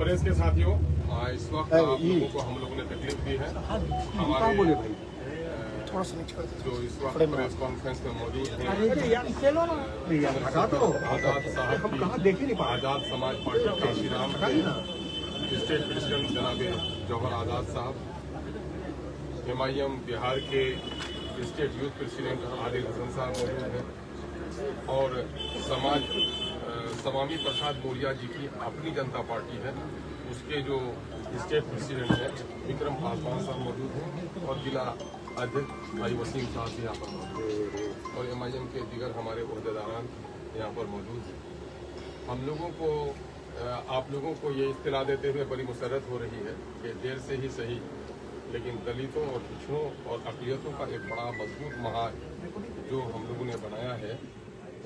Press के साथियों, इस वक्त आप लोगों को हम लोगों ने तकलीफ दी है। हमारे जो इस वक्त प्रेस कॉन्फ्रेंस में मौजूद हैं आजाद समाज पार्टी काशीराम के स्टेट प्रेसिडेंट जनाब जौहर आजाद साहब, MIM बिहार के state youth president Adil Hasan साहब मौजूद हैं और स्वामी प्रसाद मौर्य जी की अपनी जनता पार्टी है, उसके जो स्टेट प्रेसिडेंट हैं विक्रम पासवान साहब मौजूद हैं और जिला अध्यक्ष भाई वसीम साहब यहाँ पर मौजूद हैं और MIM के दीगर हमारे ओहदेदारान यहाँ पर मौजूद हैं। हम लोगों को आप लोगों को ये इत्तला देते हुए बड़ी मुसरत हो रही है कि देर से ही सही, लेकिन दलितों और पिछड़ों और अक़लियतों का एक बड़ा मजबूत महाज जो हम लोगों ने बनाया है,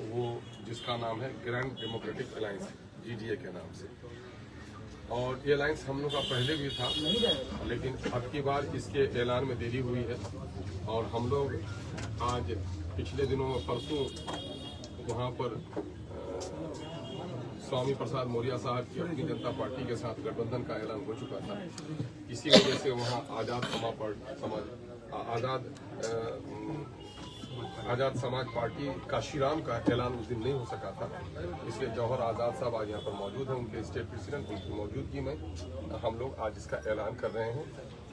वो जिसका नाम है ग्रैंड डेमोक्रेटिक अलायंस, GDA के नाम से। और ये अलायंस हम लोग का पहले भी था, लेकिन अब की बार इसके ऐलान में देरी हुई है और हम लोग आज पिछले दिनों में परसों वहाँ पर स्वामी प्रसाद मौर्य साहब की अपनी जनता पार्टी के साथ गठबंधन का ऐलान हो चुका था। इसी वजह से वहाँ आजाद समाज पार्टी काशीराम का ऐलान उस दिन नहीं हो सका था, इसलिए जौहर आजाद साहब आज यहाँ पर मौजूद हैं, उनके स्टेट प्रेसिडेंट, उनकी मौजूदगी में हम लोग आज इसका ऐलान कर रहे हैं।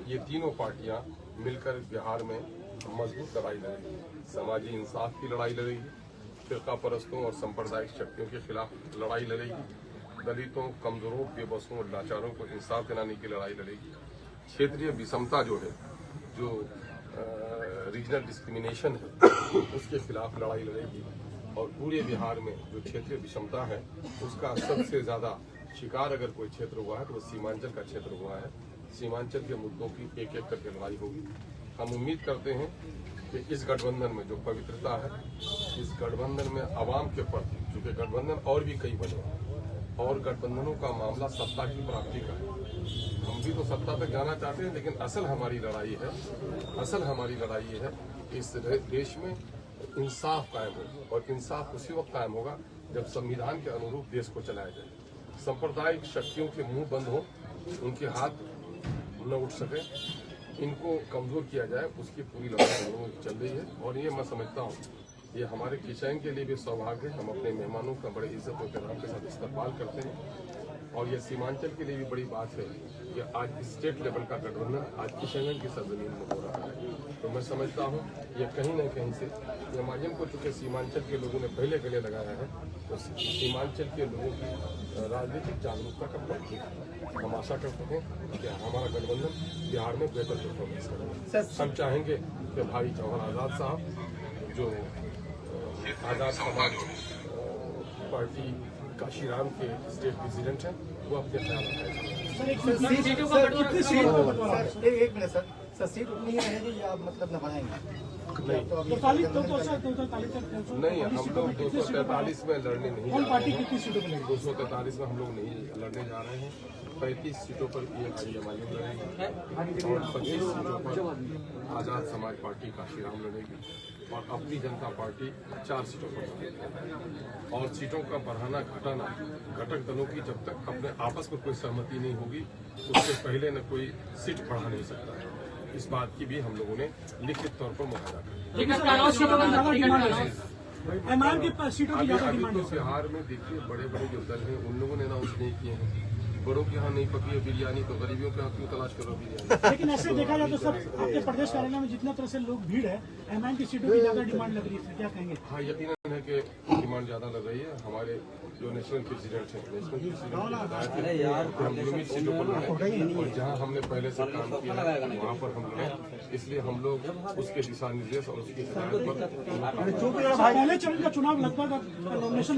ये तीनों पार्टियाँ मिलकर बिहार में मजबूत लड़ाई लड़ेगी, समाजी इंसाफ की लड़ाई लड़ेगी, फिरका परस्तों और सांप्रदायिक शक्तियों के खिलाफ लड़ाई लड़ेगी, दलितों, कमजोरों, बेबसों और लाचारों को इंसाफ दिलाने की लड़ाई लड़ेगी, क्षेत्रीय विषमता जो है, जो रीजनल डिस्क्रिमिनेशन है, उसके खिलाफ लड़ाई लड़ेगी और पूरे बिहार में जो क्षेत्रीय विषमता है उसका सबसे ज़्यादा शिकार अगर कोई क्षेत्र हुआ है तो वो सीमांचल का क्षेत्र हुआ है। सीमांचल के मुद्दों की एक एक करके लड़ाई होगी। हम उम्मीद करते हैं कि इस गठबंधन में जो पवित्रता है, इस गठबंधन में आवाम के प्रति, चूँकि गठबंधन और भी कई बने और गठबंधनों का मामला सत्ता की प्राप्ति का है, हम भी तो सत्ता तक जाना चाहते हैं, लेकिन असल हमारी लड़ाई है इस देश में इंसाफ कायम हो, और इंसाफ उसी वक्त कायम होगा जब संविधान के अनुरूप देश को चलाया जाए, सांप्रदायिक शक्तियों के मुंह बंद हो, उनके हाथ न उठ सके, इनको कमजोर किया जाए, उसकी पूरी लड़ाई चल रही है। और ये मैं समझता हूँ ये हमारे किसान के लिए भी सौभाग्य है, हम अपने मेहमानों का बड़े इज्जत और एहतराम के साथ इस्तकबाल करते हैं और ये सीमांचल के लिए भी बड़ी बात है कि आज स्टेट लेवल का गठबंधन आज किशनगंज की सरजमीन में हो रहा है। तो मैं समझता हूँ ये कहीं न कहीं से MIM को चूँकि सीमांचल के लोगों ने पहले गले लगाया है, तो सीमांचल के लोगों की राजनीतिक जागरूकता का प्रतीक हम आशा करते हैं कि हमारा गठबंधन बिहार में बेहतर परफॉर्मेंस करेगा। हम चाहेंगे कि भाई जौहर आजाद साहब जो आजाद समाज पार्टी काशीराम के स्टेट प्रेसिडेंट हैं, वो अपने ख्याल रखें। एक मिनट सर, सीट उतनी ही रहेगी या मतलब न बढ़ाएंगे? नहीं, हम लोग 243 में लड़ने नहीं जा रहे हैं। 243 में हम लोग नहीं लड़ने जा रहे हैं। 35 सीटों पर MIM लड़ेगी और 25 सीटों पर आजाद समाज पार्टी काशीराम लड़ेगी और अपनी जनता पार्टी 4 सीटों पर लड़ेगी। और सीटों का बढ़ाना घटाना घटक दलों की जब तक अपने आपस में कोई सहमति नहीं होगी, उससे पहले न कोई सीट बढ़ा नहीं सकता है। इस बात की भी हम लोगों ने लिखित तौर पर मुआहदा किया। अभी तो बिहार में देखिए बड़े बड़े जो दल हैं उन लोगों ने अनाउंस नहीं किए हैं। बड़ों के यहाँ नहीं पकी है बिरयानी, तो गरीबियों के यहाँ क्यों तलाश करो बिरयानी? लेकिन ऐसे देखा जाए तो सर आपके प्रदेश कार्यालय में जितना तरह से लोग भीड़ है, MIM की सीटों की ज्यादा डिमांड लग रही है, क्या कहेंगे? हाँ, यकीनन है कि डिमांड ज्यादा लग रही है। हमारे जो नेशनल प्रेसिडेंट हैं, हम लिमिट सीटों पर लड़े और जहाँ हमने पहले से काम किया है वहाँ पर हम लड़े, इसलिए हम लोग उसके दिशा निर्देश और उसकी हिदायत पर। पहले चरण का चुनाव लगभग नॉमिनेशन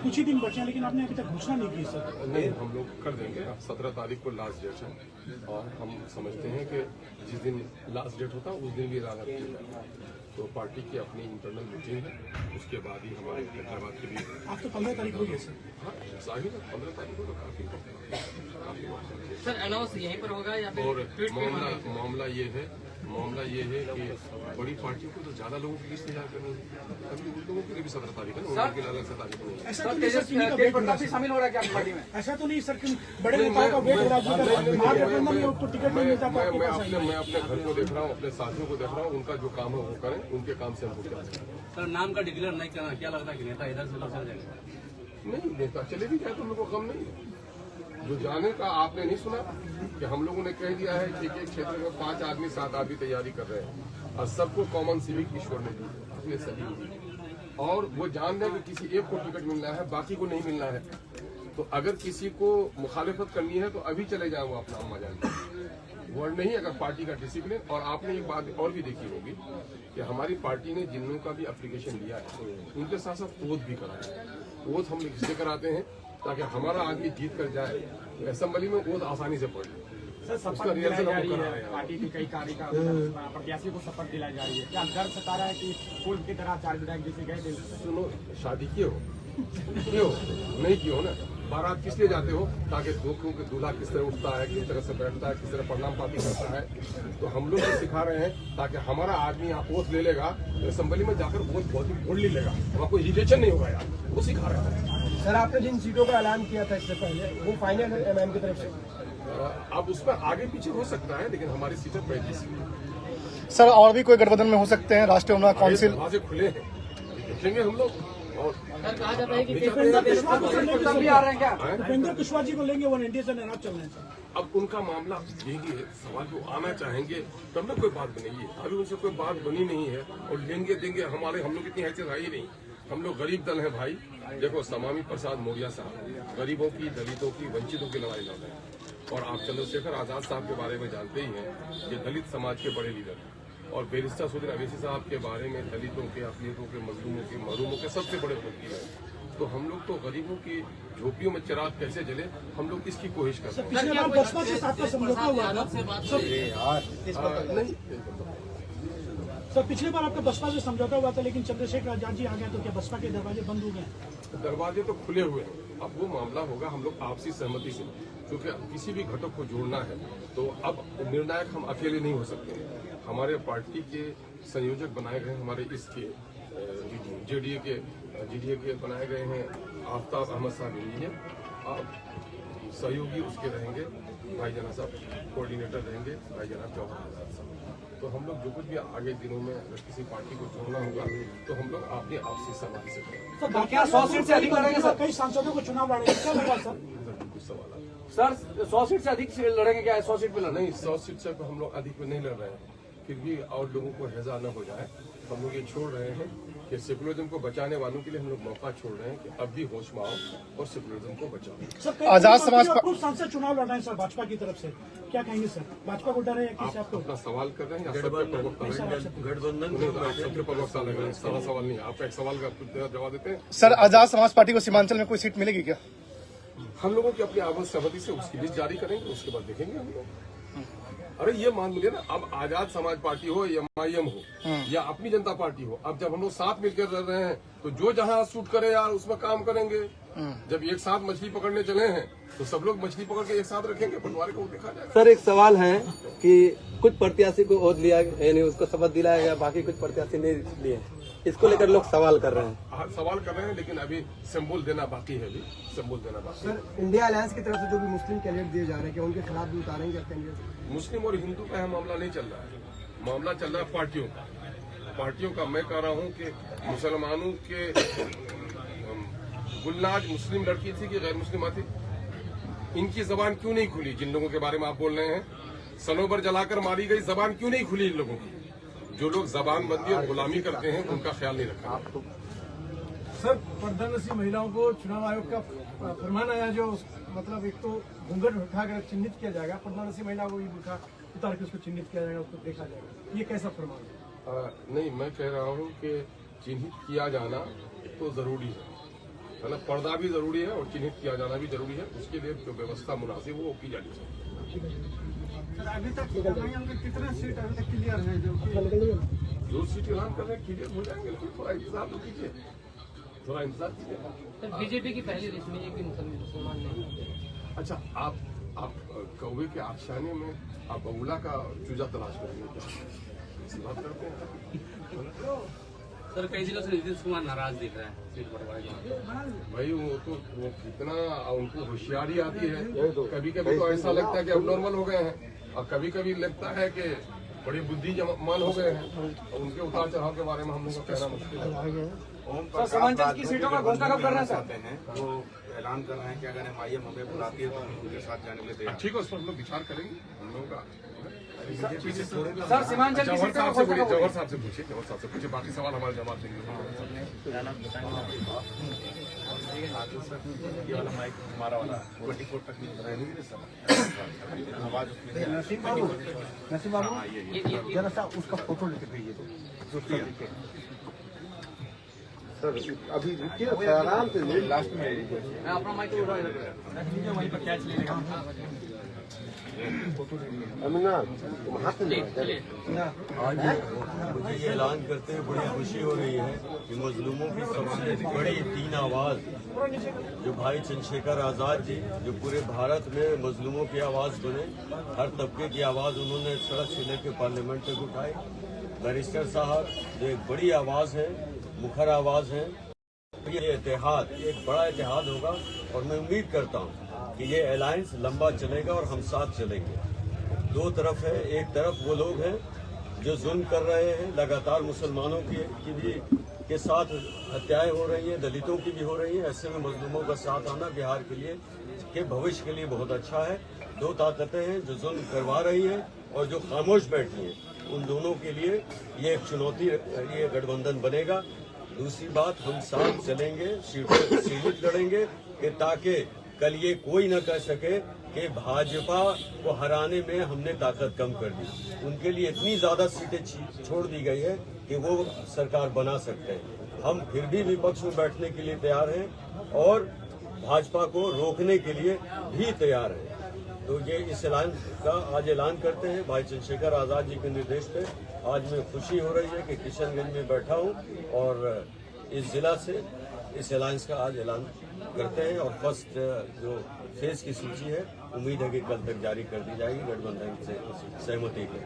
कुछ ही दिन बचे हैं, लेकिन आपने अभी तक घोषणा नहीं की सर। नहीं, हम लोग कर देंगे। 17 तारीख को लास्ट डेट है और हम समझते हैं कि जिस दिन लास्ट डेट होता है उस दिन भी ऐलान किया जाएगा। तो पार्टी की अपनी इंटरनल मीटिंग है, उसके बाद ही हमारे हैदराबाद के भी आप तो 15 तारीख को सर। हाँ, शाही 15 तारीख को तो काफी सर अनाउंस यहीं पर होगा या फिर और मामला ये है मामला ये है कि बड़ी पार्टियों को तो ज्यादा लोगों की लिस्ट तैयार करनी है, अभी उन लोगों के लिए भी 17 तारीख है ना, उनके लिए अलग से तारीख नहीं है। ऐसा तो नहीं सर, किन्हीं का वेट हो रहा है शामिल हो रहा है क्या आपकी पार्टी में? ऐसा तो नहीं सर कि बड़े नेताओं का वेट हो रहा है, महागठबंधन में उनको टिकट नहीं मिलता तो आपके पास आएंगे। मैं अपने घर को देख रहा हूँ, अपने साथियों को देख रहा हूँ, उनका जो काम है वो करें, उनके काम से हमको क्या है। सर नाम का डिक्लेयर नहीं करना, क्या लगता है कि नेता इधर से उधर चल जाएगा? नहीं नेता चले भी क्या, तो हम लोग को कम नहीं है। जो जाने का आपने नहीं सुना कि हम लोगों ने कह दिया है कि एक क्षेत्र में 5 आदमी 7 आदमी तैयारी कर रहे हैं और सबको कॉमन सिविक ईश्वर ने दी अपने सभी, और वो जान रहे हैं कि किसी एक को टिकट मिलना है, बाकी को नहीं मिलना है। तो अगर किसी को मुखालिफत करनी है तो अभी चले जाए वो अपना अम्मा जान वर्ड नहीं, अगर पार्टी का डिसिप्लिन। और आपने एक बात और भी देखी होगी कि हमारी पार्टी ने जिन लोगों का भी एप्लीकेशन लिया है उनके साथ साथ ओथ भी कराया है। ओथ हम इसलिए कराते हैं ताकि हमारा आदमी जीत कर जाए असेंबली में ओथ आसानी से पढ़ ले। सर शपथ दिलाई जा रही है, पार्टी की कई प्रत्याशी को शपथ दिलाई जा रही है, क्या डर सता रहा है कि फूल की तरह 4 विधायक जैसे गए दिन? सुनो, शादी किए हो नहीं किए हो ना, बारात किस लिए जाते हो? ताकि दूल्हा किस तरह उठता है, किस तरह से बैठता है, किस तरह प्रणाम पाती करता है। तो हम लोग ये सिखा रहे हैं ताकि हमारा आदमी यहाँ ओथ ले लेगा तो असेंबली में जाकर बहुत ही बोल्डली लेगा, वहाँ कोई इरिटेशन नहीं होगा यार, वो सिखा रहे हैं। सर आपने जिन सीटों का ऐलान किया था इससे पहले वो फाइनल है एमआईएम की तरफ से? अब उस पर आगे पीछे हो सकता है, लेकिन हमारी सीटें 35 सर और भी कोई गठबंधन में हो सकते हैं? राष्ट्रीय उन्नयन काउंसिल दरवाजे खुले हैं, देखेंगे हम लोग। और कहा जाता है कि उपेंद्र कुशवाहा भी आ रहे हैं क्या? उपेंद्र कुशवाहा जी को लेंगे, वो एनडीए से नाराज चल रहे हैं। अब उनका मामला यही है, सवाल जो आना चाहेंगे तब ना कोई बात बनेगी। अभी उनसे कोई बात बनी नहीं है और लेंगे देंगे, हम लोग इतनी हैसियत है ही नहीं। हम लोग गरीब दल है भाई। देखो समामी प्रसाद मौर्य साहब गरीबों की, दलितों की, वंचितों की लड़ाई लड़ रहे हैं। और आप चंद्रशेखर आजाद साहब के बारे में जानते ही हैं, ये दलित समाज के बड़े लीडर हैं। और बैरिस्टर सुधीर अवैसी साहब के बारे में दलितों के, अकलियतों के, मजलूमों के, महरूमों के सबसे बड़े वकील हैं। तो हम लोग तो गरीबों की झोपड़ियों में चिराग कैसे जले, हम लोग इसकी कोशिश करते हैं। पिछले बार बसपा के साथ का समझौता हुआ था नहीं, सर, पिछली बार आपका बसपा से समझौता हुआ था, लेकिन चंद्रशेखर आजाद जी आ गए तो क्या बसपा के दरवाजे बंद हो गए? दरवाजे तो खुले हुए हैं। अब वो मामला होगा हम लोग आपसी सहमति से, क्योंकि किसी भी घटक को जोड़ना है तो अब निर्णायक हम अकेले नहीं हो सकते। हमारे पार्टी के संयोजक बनाए गए, हमारे इसके जीडीए के बनाए गए हैं आफ्ताब अहमद साहब इंजीनियर, अब सहयोगी उसके रहेंगे भाई जना साहब, कोऑर्डिनेटर रहेंगे भाई जना जवाहर आजाद साहब। तो हम लोग जो कुछ भी आगे दिनों में अगर किसी पार्टी को जोड़ना होगा तो हम लोग अपनी आपसी सहमति से करेंगे। क्या 100 सीट से अधिक लड़ेंगे सर? कई सांसदों को चुनाव लड़ेंगे, क्या लगा सर? कुछ सवाल है सर 100 सीट से अधिक लड़ेंगे क्या? 100 सीट पे लड़ना? नहीं, 100 सीट से हम लोग अधिक में नहीं लड़ रहे हैं, फिर भी और लोगों को हैजा न हो जाए हम लोग ये छोड़ रहे हैं कि सेकुलरिज्म को बचाने वालों के लिए हम लोग मौका छोड़ रहे हैं कि अब भी होश में आओ और सेकुलरिज्म को बचाओ। आजाद समाज सांसद चुनाव लड़ रहे हैं सर भाजपा की तरफ से, क्या कहेंगे सर? भाजपा को डर है या किसी आप आपको? अपना सवाल कर रहे हैं या सबके प्रवक्ता गठबंधन सबके प्रवक्ता लग रहे हैं? सारा सवाल नहीं है, आपका एक सवाल का जवाब देते हैं। सर आजाद समाज पार्टी को सीमांचल में कोई सीट मिलेगी क्या? हम लोगों की अपनी आपसी सहमति से उसकी लिस्ट जारी करेंगे, उसके बाद देखेंगे हम लोग। अरे ये मान लीजिए ना, अब आजाद समाज पार्टी हो या एमआईएम हो या अपनी जनता पार्टी हो, अब जब हम लोग साथ मिलकर रह रहे हैं तो जो जहां सूट करे यार उसमें काम करेंगे। जब एक साथ मछली पकड़ने चले हैं तो सब लोग मछली पकड़ के एक साथ रखेंगे, बंटवारे को देखा जाएगा। सर एक सवाल है कि कुछ प्रत्याशी को ओथ लिया, यानी उसको शपथ दिलाया गया, बाकी कुछ प्रत्याशी नहीं लिए, इसको लेकर लोग सवाल कर रहे हैं। हाँ, सवाल कर रहे हैं, लेकिन अभी सिंबल देना बाकी है, अभी सिंबल देना बाकी है। सर इंडिया अलायंस की तरफ से जो भी मुस्लिम कैंडिडेट दिए जा रहे हैं क्या उनके खिलाफ भी उतारेंगे कैंडिडेट? मुस्लिम और हिंदू का मामला नहीं चल रहा है, मामला चल रहा है पार्टियों का। मैं कह रहा हूं कि मुसलमानों के गुलनाज मुस्लिम लड़की थी कि गैर मुस्लिम थी, इनकी जबान क्यों नहीं खुली? जिन लोगों के बारे में आप बोल रहे हैं, सनोबर जलाकर मारी गई, जबान क्यों नहीं खुली इन लोगों की? जो लोग जबानबंदी और गुलामी करते हैं उनका ख्याल नहीं रखा। सर पर्दानसी महिलाओं को चुनाव आयोग का फरमान आया, जो मतलब एक तो घूंघट उठाकर चिन्हित किया जाएगा, पर्दानसी महिला को बुर्का उतार के उसको चिन्हित किया जाएगा, उसको देखा जाएगा, ये कैसा फरमान है? नहीं, मैं कह रहा हूं कि चिन्हित किया जाना तो जरूरी है ना, पर्दा भी जरूरी है और चिन्हित किया जाना भी जरूरी है। उसके लिए जो व्यवस्था मुनासिब वो की जानी चाहिए। अभी तक कितने सीट अभी तक क्लियर है? जो सीट ऐलान कर रहे हैं क्लियर हो जाएंगे, लेकिन थोड़ा इंतजार तो कीजिए, थोड़ा इंतजार कीजिए। बीजेपी की पहली लिस्ट में एक भी मुसलमान नहीं। अच्छा, आप आप कौवे के आशाने में आप बगुला का चूजा तलाश करेंगे क्या? ऐसी बात करते हैं। सर कई दिनों से नीतीश कुमार नाराज दिख रहे हैं सीट बंटवारे के। भाई वो कितना उनको होशियारी आती है, कभी कभी तो ऐसा लगता है कि अब नॉर्मल हो गए हैं और कभी कभी लगता है कि बड़ी बुद्धिमान हो गए हैं। और उनके उतार चढ़ाव के बारे में हम लोग को कहना मुश्किल है। सर सीमांचल की सीटों का घोषणा कब करना चाहते हैं? वो ऐलान कर रहे हैं कि अगर MIM हमें बुलाती है तो हम उनके साथ जाने के लिए तैयार हैं। ठीक है, उस पर हम लोग विचार करेंगे हम लोगों का। सर सीमांचल की सीटों का घोषणा कब जवाहर साहब से पूछिए, बाकी सवाल हमारे जवाब देंगे। हमारा वाला 24 तक रहने दीजिए सर। आवाज उसमें नसीम बाबू जरा सा उसका फोटो लेके भेजिए सर अभी रुकिए आराम से लास्ट में मैं अपना माइक उठा वहीं पर कैच ले लेगा। अमीना तुम हाथ में आज मुझे ये ऐलान करते हुए बड़ी खुशी हो रही है कि मजलूमों की सबसे बड़ी 3 आवाज जो भाई चंद्रशेखर आजाद जी, जो पूरे भारत में मजलूमों की आवाज बने, हर तबके की आवाज उन्होंने सड़क से लेकर पार्लियामेंट तक उठाई। बैरिस्टर साहब जो एक बड़ी आवाज है, मुखर आवाज है, ये इतिहाद एक बड़ा इतिहाद होगा और मैं उम्मीद करता हूँ कि ये अलायंस लंबा चलेगा और हम साथ चलेंगे। 2 तरफ है, एक तरफ वो लोग हैं जो जुल्म कर रहे हैं, लगातार मुसलमानों की भी के साथ हत्याएं हो रही हैं, दलितों की भी हो रही हैं। ऐसे में मजलूमों का साथ आना बिहार के लिए के भविष्य के लिए बहुत अच्छा है। 2 ताकतें हैं जो जुल्म करवा रही हैं और जो खामोश बैठी हैं, उन दोनों के लिए ये एक चुनौती, ये गठबंधन बनेगा। दूसरी बात, हम साथ चलेंगे, सीमित लड़ेंगे कि ताकि कल ये कोई न कह सके कि भाजपा को हराने में हमने ताकत कम कर दी। उनके लिए इतनी ज्यादा सीटें छोड़ दी गई है कि वो सरकार बना सकते हैं। हम फिर भी विपक्ष में बैठने के लिए तैयार हैं और भाजपा को रोकने के लिए भी तैयार हैं। तो ये इस ऐलान का आज ऐलान करते हैं भाई चंद्रशेखर आजाद जी के निर्देश पे। आज मैं खुशी हो रही है कि किशनगंज में बैठा हूँ और इस जिला से इस अलायंस का आज ऐलान करते हैं और फर्स्ट जो फेज की सूची है उम्मीद है कि कल तक जारी कर दी जाएगी गठबंधन से सहमति के।